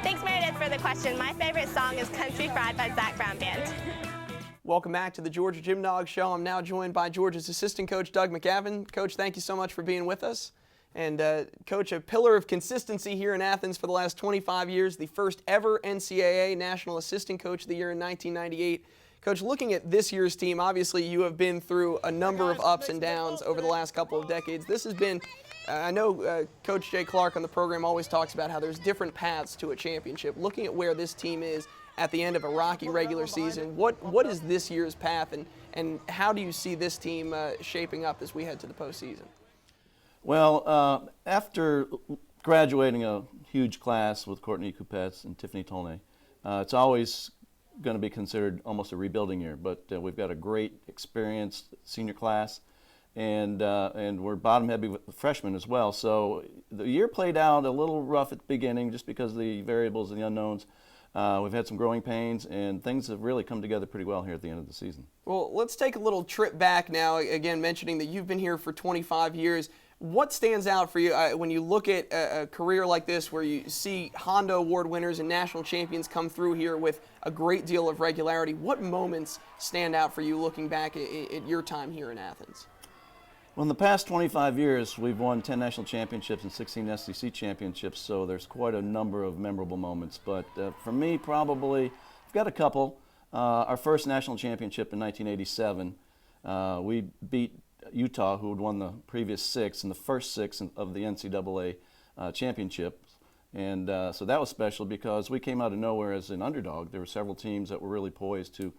Thanks, Meredith, for the question. My favorite song is Country Fried by Zac Brown Band. Welcome back to the Georgia GymDog Show. I'm now joined by Georgia's assistant coach, Doug McGavin. Coach, thank you so much for being with us. And Coach, a pillar of consistency here in Athens for the last 25 years, the first ever NCAA National Assistant Coach of the Year in 1998. Coach, looking at this year's team, obviously you have been through a number of ups and downs over the last couple of decades. This has been, I know Coach Jay Clark on the program always talks about how there's different paths to a championship. Looking at where this team is at the end of a rocky regular season, what is this year's path, and how do you see this team shaping up as we head to the postseason? Well, after graduating a huge class with Courtney Coupets and Tiffany Tolnay, it's always going to be considered almost a rebuilding year, but we've got a great experienced senior class, and we're bottom heavy with the freshmen as well. So the year played out a little rough at the beginning just because of the variables and the unknowns. We've had some growing pains, and things have really come together pretty well here at the end of the season. Well, let's take a little trip back now, again mentioning that you've been here for 25 years. What stands out for you when you look at a career like this where you see Honda Award winners and national champions come through here with a great deal of regularity? What moments stand out for you looking back at your time here in Athens? Well, in the past 25 years, we've won 10 national championships and 16 SEC championships, so there's quite a number of memorable moments. But for me, probably, I've got a couple. Our first national championship in 1987, we beat Utah, who had won the previous 6 and the first 6 of the NCAA championships. And so that was special because we came out of nowhere as an underdog. There were several teams that were really poised to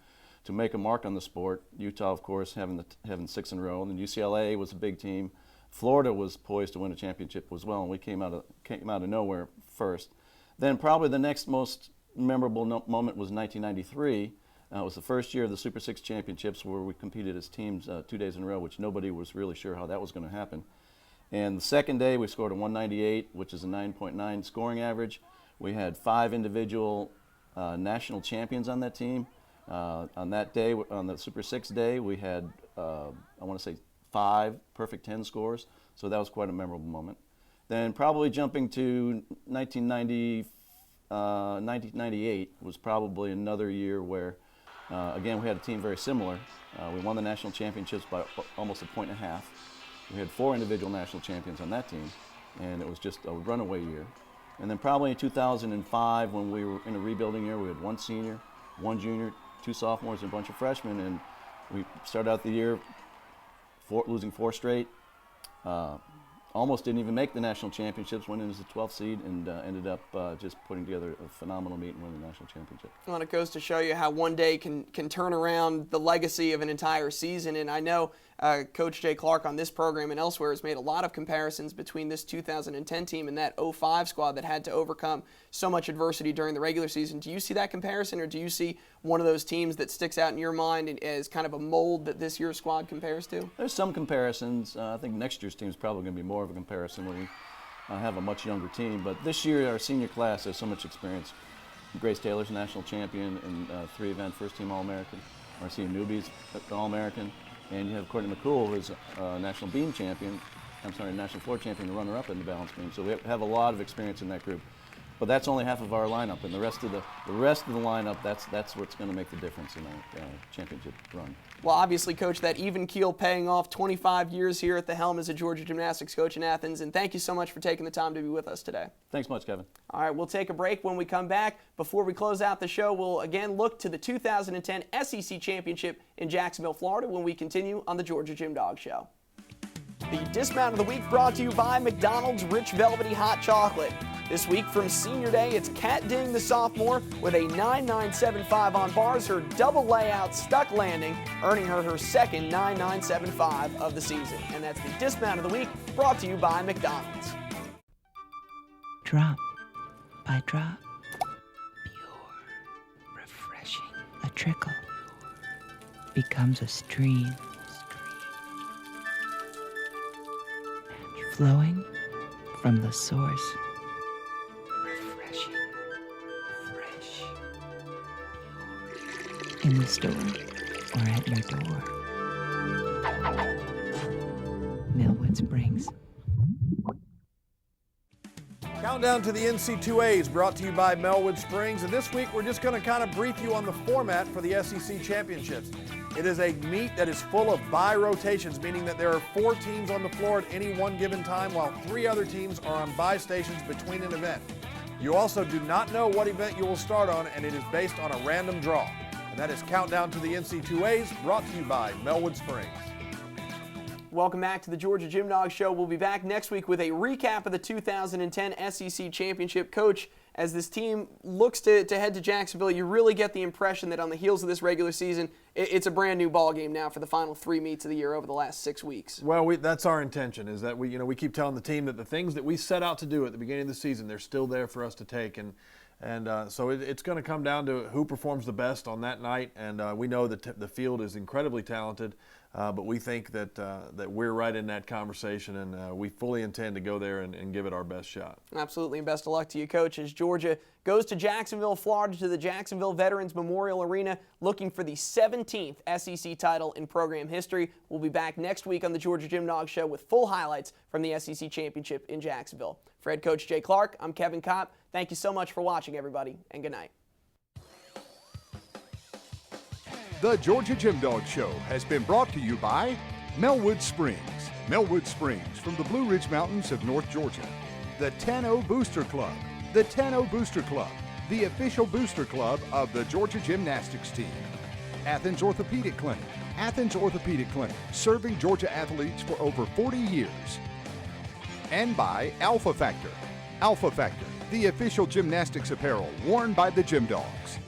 make a mark on the sport. Utah, of course, having 6 in a row, and then UCLA was a big team. Florida was poised to win a championship as well, and we came out of nowhere first. Then probably the next most memorable moment was 1993. It was the first year of the Super 6 championships where we competed as teams 2 days in a row, which nobody was really sure how that was going to happen. And the second day we scored a 198, which is a 9.9 scoring average. We had 5 individual national champions on that team. On that day, on the Super 6 day, we had, I want to say, 5 perfect 10 scores, so that was quite a memorable moment. Then probably jumping to 1998 was probably another year where, again, we had a team very similar. We won the national championships by almost a point and a half. We had 4 individual national champions on that team, and it was just a runaway year. And then probably in 2005, when we were in a rebuilding year, we had 1 senior, 1 junior, 2 sophomores, and a bunch of freshmen, and we started out the year losing 4 straight. Almost didn't even make the national championships, went in as the 12th seed, and ended up just putting together a phenomenal meet and winning the national championship. Well, it goes to show you how one day can turn around the legacy of an entire season. And I know Coach Jay Clark on this program and elsewhere has made a lot of comparisons between this 2010 team and that 05 squad that had to overcome so much adversity during the regular season. Do you see that comparison, or do you see one of those teams that sticks out in your mind as kind of a mold that this year's squad compares to? There's some comparisons. I think next year's team is probably going to be more of a comparison when we have a much younger team. But this year, our senior class has so much experience. Grace Taylor's national champion and 3-event first-team All-American. Marcia Newby's All-American. And you have Courtney McCool, who's a national beam champion. National floor champion, the runner-up in the balance beam. So we have a lot of experience in that group. But that's only half of our lineup, and the rest of the lineup, that's what's going to make the difference in our championship run. Well, obviously, Coach, that even keel paying off. 25 years here at the helm as a Georgia gymnastics coach in Athens, and thank you so much for taking the time to be with us today. Thanks much, Kevin. All right, we'll take a break. When we come back, before we close out the show, we'll again look to the 2010 SEC Championship in Jacksonville, Florida, when we continue on the Georgia GymDog Show. The Dismount of the Week brought to you by McDonald's Rich Velvety Hot Chocolate. This week from Senior Day, it's Kat Ding, the sophomore, with a 9.975 on bars, her double layout stuck landing, earning her second 9.975 of the season. And that's the Dismount of the Week, brought to you by McDonald's. Drop by drop, pure, refreshing. A trickle becomes a stream, flowing from the source. In the store or at your door. Millwood Springs. Countdown to the NC2As brought to you by Melwood Springs, and this week we're just going to kind of brief you on the format for the SEC Championships. It is a meet that is full of bye rotations, meaning that there are 4 teams on the floor at any one given time, while 3 other teams are on bye stations between an event. You also do not know what event you will start on, and it is based on a random draw. And that is Countdown to the NC2As, brought to you by Melwood Springs. Welcome back to the Georgia GymDog Show. We'll be back next week with a recap of the 2010 SEC Championship. Coach, as this team looks to head to Jacksonville, you really get the impression that on the heels of this regular season, it's a brand new ball game now for the final 3 meets of the year over the last 6 weeks. Well, that's our intention, is that we keep telling the team that the things that we set out to do at the beginning of the season, they're still there for us to take. And so it's going to come down to who performs the best on that night. And we know that the field is incredibly talented, but we think that we're right in that conversation, and we fully intend to go there and give it our best shot. Absolutely, and best of luck to you, Coach, as Georgia goes to Jacksonville, Florida, to the Jacksonville Veterans Memorial Arena, looking for the 17th SEC title in program history. We'll be back next week on the Georgia GymDog Show with full highlights from the SEC Championship in Jacksonville. For head coach Jay Clark, I'm Kevin Kopp. Thank you so much for watching, everybody, and good night. The Georgia GymDog Show has been brought to you by Melwood Springs. Melwood Springs from the Blue Ridge Mountains of North Georgia. The 10-0 Booster Club. The 10-0 Booster Club, the official booster club of the Georgia Gymnastics team. Athens Orthopedic Clinic. Athens Orthopedic Clinic, serving Georgia athletes for over 40 years. And by Alpha Factor. Alpha Factor, the official gymnastics apparel worn by the Gym Dogs.